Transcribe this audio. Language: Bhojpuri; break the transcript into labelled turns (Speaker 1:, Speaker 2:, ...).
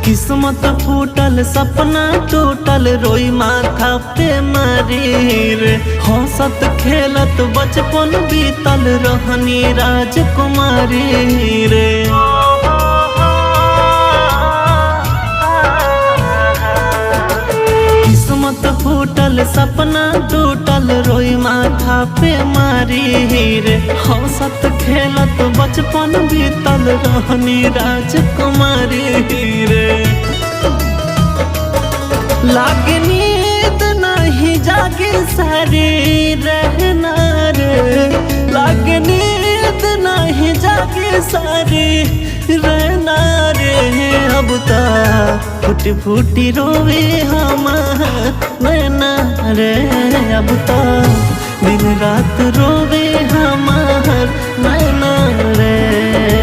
Speaker 1: किस्मत फूटल सपना टूटल रोई माथा पे मारी रे। हंसत खेलत बचपन बीतल रहनी राजकुमारी रे। किस्मत फूटल सपना टूटल रोई माथा पे मारी रे। हंसत खेलत बचपन बीतल रहनी राजकुमारी रे। लागे नींद नहीं जागे सारी रहना रे। लागे नींद नहीं जागे सारी रहना रे। अब ता फूटी फूटी रोवे हमार नैना रे। अब ता दिन रात रोवे हमार नैना रे।